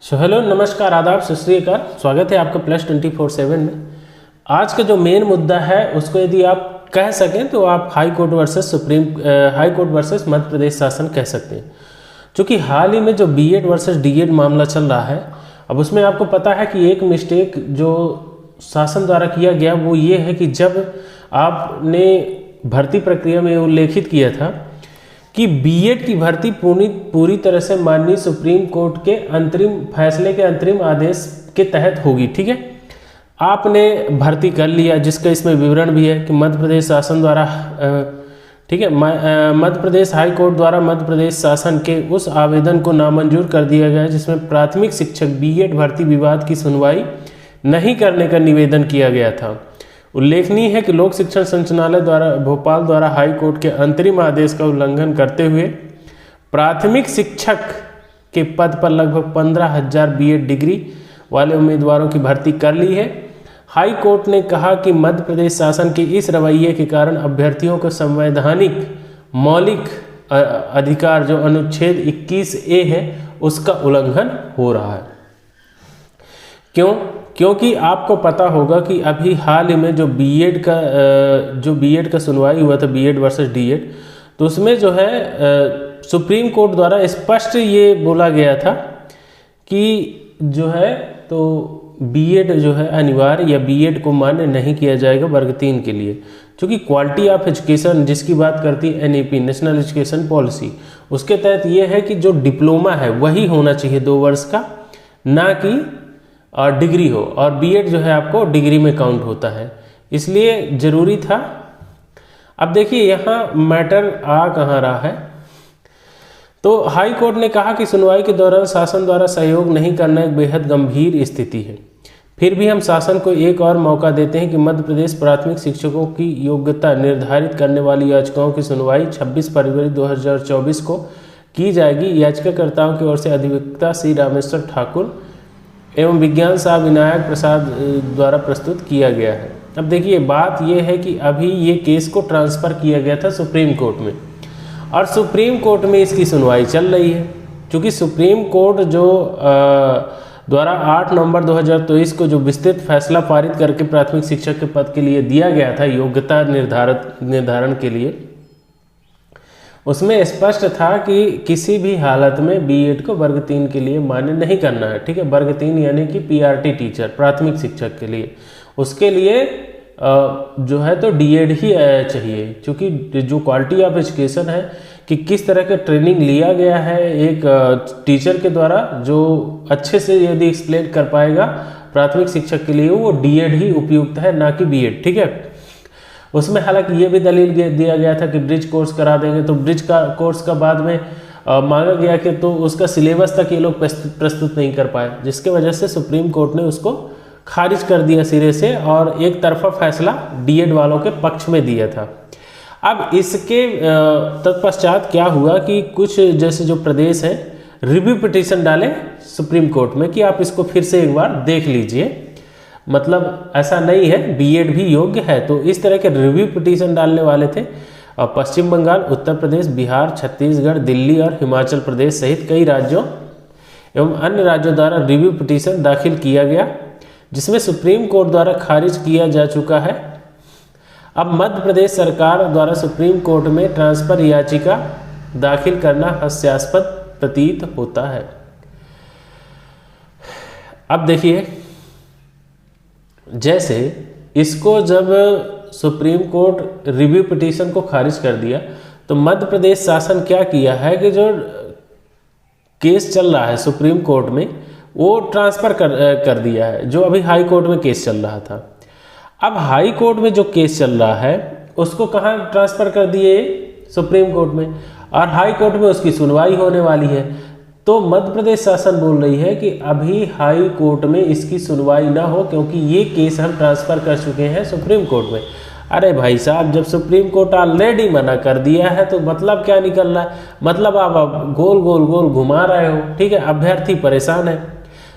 Hello नमस्कार आदाब सत श्री अकाल। स्वागत है आपका प्लस 24/7 में। आज का जो मेन मुद्दा है उसको यदि आप कह सकें तो आप high court versus Madhya Pradesh शासन कह सकते हैं। क्योंकि हाल ही में जो बीएड वर्सेस डीएड मामला चल रहा है, अब उसमें आपको पता है कि एक मिस्टेक जो शासन द्वारा किया गया वो ये है कि जब आपने भर्ती प्रक्रिया में उल्लेखित किया था कि बीएड की भर्ती पूरी तरह से माननीय सुप्रीम कोर्ट के अंतरिम फैसले के अंतरिम आदेश के तहत होगी, ठीक है। आपने भर्ती कर लिया, जिसका इसमें विवरण भी है कि मध्य प्रदेश शासन द्वारा, ठीक है, मध्य प्रदेश हाई कोर्ट द्वारा मध्य प्रदेश शासन के उस आवेदन को नामंजूर कर दिया गया जिसमें प्राथमिक शिक्षक बीएड भर्ती विवाद की सुनवाई नहीं करने का निवेदन किया गया था। उल्लेखनीय है कि लोक शिक्षण संचालनालय द्वारा भोपाल द्वारा हाई कोर्ट के अंतरिम आदेश का उल्लंघन करते हुए प्राथमिक शिक्षक के पद पर लगभग 15,000 बीएड डिग्री वाले उम्मीदवारों की भर्ती कर ली है। हाई कोर्ट ने कहा कि मध्य प्रदेश शासन के इस रवैये के कारण अभ्यर्थियों को संवैधानिक मौलिक अधिकार जो अनुच्छेद 21A है उसका उल्लंघन हो रहा है। क्योंकि आपको पता होगा कि अभी हाल ही में जो बीएड का सुनवाई हुआ था, बीएड वर्सेस डीएड, तो उसमें जो है सुप्रीम कोर्ट द्वारा स्पष्ट ये बोला गया था कि जो है तो बीएड जो है अनिवार्य या बीएड को मान्य नहीं किया जाएगा वर्ग 3 के लिए। क्योंकि क्वालिटी ऑफ एजुकेशन जिसकी बात करती है एनईपी, नेशनल एजुकेशन पॉलिसी, उसके तहत ये है कि जो डिप्लोमा है वही होना चाहिए 2 वर्ष का, ना कि और डिग्री हो, और बीएड जो है आपको डिग्री में काउंट होता है, इसलिए ज़रूरी था। अब देखिए यहाँ मैटर आ कहाँ रहा है, तो हाई कोर्ट ने कहा कि सुनवाई के दौरान शासन द्वारा सहयोग नहीं करना एक बेहद गंभीर स्थिति है। फिर भी हम शासन को एक और मौका देते हैं कि मध्य प्रदेश प्राथमिक शिक्षकों की योग्यता निर्धारित करने वाली याचिकाओं की सुनवाई 26 फरवरी 2024 को की जाएगी। याचिकाकर्ताओं की ओर से अधिवक्ता श्री रामेश्वर ठाकुर एवं विज्ञान साहब विनायक प्रसाद द्वारा प्रस्तुत किया गया है। अब देखिए बात यह है कि अभी ये केस को ट्रांसफ़र किया गया था सुप्रीम कोर्ट में, और सुप्रीम कोर्ट में इसकी सुनवाई चल रही है। क्योंकि सुप्रीम कोर्ट जो द्वारा 8 नवंबर 2023 को जो विस्तृत फैसला पारित करके प्राथमिक शिक्षक के पद के लिए दिया गया था योग्यता निर्धारण के लिए, उसमें स्पष्ट था कि किसी भी हालत में बीएड को वर्ग 3 के लिए मान्य नहीं करना है, ठीक है। वर्ग 3 यानी कि पीआरटी टीचर प्राथमिक शिक्षक के लिए, उसके लिए जो है तो डीएड ही चाहिए। क्योंकि जो क्वालिटी ऑफ एजुकेशन है कि किस तरह का ट्रेनिंग लिया गया है एक टीचर के द्वारा, जो अच्छे से यदि एक्सप्लेन कर पाएगा प्राथमिक शिक्षक के लिए, वो डीएड ही उपयुक्त है, ना कि बीएड, ठीक है। उसमें हालांकि ये भी दलील दिया गया था कि ब्रिज कोर्स करा देंगे, तो ब्रिज का कोर्स का बाद में मांगा गया कि तो उसका सिलेबस तक ये लोग प्रस्तुत नहीं कर पाए, जिसके वजह से सुप्रीम कोर्ट ने उसको खारिज कर दिया सिरे से और एक तरफा फैसला डीएड वालों के पक्ष में दिया था। अब इसके तत्पश्चात क्या हुआ कि कुछ जैसे जो प्रदेश हैं रिव्यू पिटीशन डाले सुप्रीम कोर्ट में कि आप इसको फिर से एक बार देख लीजिए, मतलब ऐसा नहीं है, बीएड भी योग्य है। तो इस तरह के रिव्यू पिटीशन डालने वाले थे पश्चिम बंगाल, उत्तर प्रदेश, बिहार, छत्तीसगढ़, दिल्ली और हिमाचल प्रदेश सहित कई राज्यों एवं अन्य राज्यों द्वारा रिव्यू पिटीशन दाखिल किया गया, जिसमें सुप्रीम कोर्ट द्वारा खारिज किया जा चुका है। अब मध्य प्रदेश सरकार द्वारा सुप्रीम कोर्ट में ट्रांसफर याचिका दाखिल करना हास्यास्पद प्रतीत होता है। अब देखिए, जैसे इसको जब सुप्रीम कोर्ट रिव्यू पिटीशन को खारिज कर दिया, तो मध्य प्रदेश शासन क्या किया है कि जो केस चल रहा है सुप्रीम कोर्ट में वो ट्रांसफ़र कर दिया है, जो अभी हाई कोर्ट में केस चल रहा था। अब हाई कोर्ट में जो केस चल रहा है उसको कहाँ ट्रांसफ़र कर दिए? सुप्रीम कोर्ट में, और हाई कोर्ट में उसकी सुनवाई होने वाली है। तो मध्य प्रदेश शासन बोल रही है कि अभी हाई कोर्ट में इसकी सुनवाई ना हो, क्योंकि ये केस हम ट्रांसफ़र कर चुके हैं सुप्रीम कोर्ट में। अरे भाई साहब, जब सुप्रीम कोर्ट ऑलरेडी मना कर दिया है तो मतलब क्या निकल रहा है? मतलब आप गोल गोल गोल घुमा रहे हो, ठीक है। अभ्यर्थी परेशान है,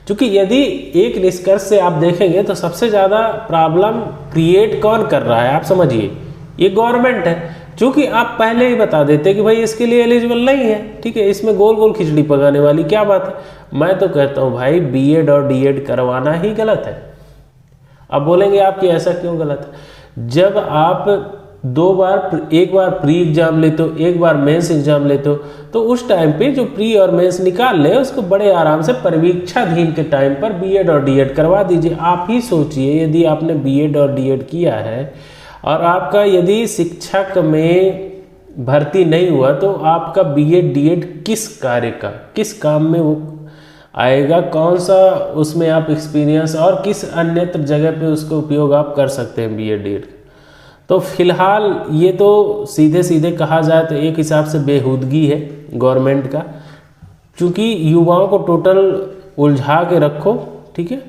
क्योंकि यदि एक निष्कर्ष से आप देखेंगे तो सबसे ज़्यादा प्रॉब्लम क्रिएट कौन कर रहा है, आप समझिए, ये गवर्नमेंट है। चूंकि आप पहले ही बता देते कि भाई इसके लिए एलिजिबल नहीं है, ठीक है, इसमें गोल गोल खिचड़ी पकाने वाली क्या बात है। मैं तो कहता हूँ भाई बीएड और डीएड करवाना ही गलत है। अब बोलेंगे आप कि ऐसा क्यों गलत है? जब आप एक बार प्री एग्जाम लेते हो, एक बार मेंस एग्जाम लेते हो, तो उस टाइम पे जो प्री और मेंस निकाल ले उसको बड़े आराम से परीक्षाधीन के टाइम पर बीएड और डीएड करवा दीजिए। आप ही सोचिए, यदि आपने बीएड और डीएड किया है और आपका यदि शिक्षक में भर्ती नहीं हुआ, तो आपका बीएड डीएड किस कार्य का, किस काम में वो आएगा, कौन सा उसमें आप एक्सपीरियंस और किस अन्यत्र जगह पे उसका उपयोग आप कर सकते हैं बीएड डीएड। तो फिलहाल ये तो सीधे सीधे कहा जाए तो एक हिसाब से बेहूदगी है गवर्नमेंट का, क्योंकि युवाओं को टोटल उलझा के रखो, ठीक है,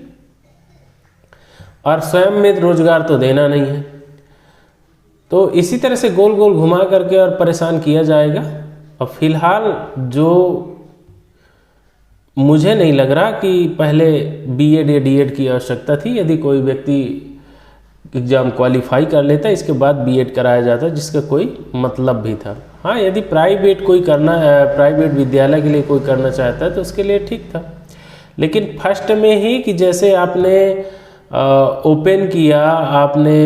और स्वयं में रोजगार तो देना नहीं है। तो इसी तरह से गोल गोल घुमा करके और परेशान किया जाएगा। और फिलहाल जो मुझे नहीं लग रहा कि पहले बीएड या डीएड की आवश्यकता थी। यदि कोई व्यक्ति एग्ज़ाम क्वालिफाई कर लेता, इसके बाद बीएड कराया जाता, जिसका कोई मतलब भी था। हाँ, यदि प्राइवेट विद्यालय के लिए कोई करना चाहता है तो उसके लिए ठीक था, लेकिन फर्स्ट में ही कि जैसे आपने ओपन किया, आपने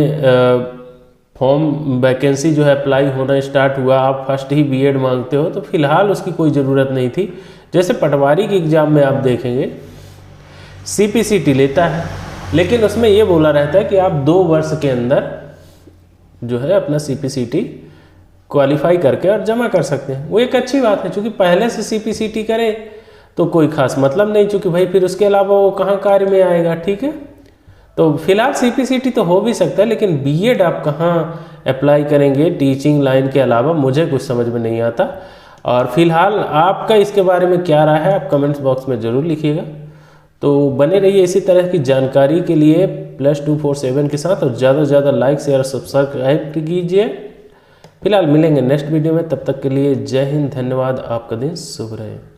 फॉर्म वैकेंसी जो है अप्लाई होना स्टार्ट हुआ, आप फर्स्ट ही बीएड मांगते हो, तो फिलहाल उसकी कोई ज़रूरत नहीं थी। जैसे पटवारी के एग्ज़ाम में आप देखेंगे सीपीसीटी लेता है, लेकिन उसमें ये बोला रहता है कि आप 2 वर्ष के अंदर जो है अपना सीपीसीटी क्वालिफाई करके और जमा कर सकते हैं। वो एक अच्छी बात है, क्योंकि पहले से सीपीसीटी करे तो कोई खास मतलब नहीं, क्योंकि भाई फिर उसके अलावा वो कहाँ कार्य में आएगा, ठीक है। तो फिलहाल सीपीसीटी तो हो भी सकता है, लेकिन बीएड आप कहाँ अप्लाई करेंगे टीचिंग लाइन के अलावा, मुझे कुछ समझ में नहीं आता। और फिलहाल आपका इसके बारे में क्या राय है, आप कमेंट्स बॉक्स में ज़रूर लिखिएगा। तो बने रहिए इसी तरह की जानकारी के लिए +247 के साथ, और ज़्यादा से ज़्यादा लाइक शेयर और सब्सक्राइब कीजिए। फिलहाल मिलेंगे नेक्स्ट वीडियो में, तब तक के लिए जय हिंद, धन्यवाद, आपका दिन शुभ रहे।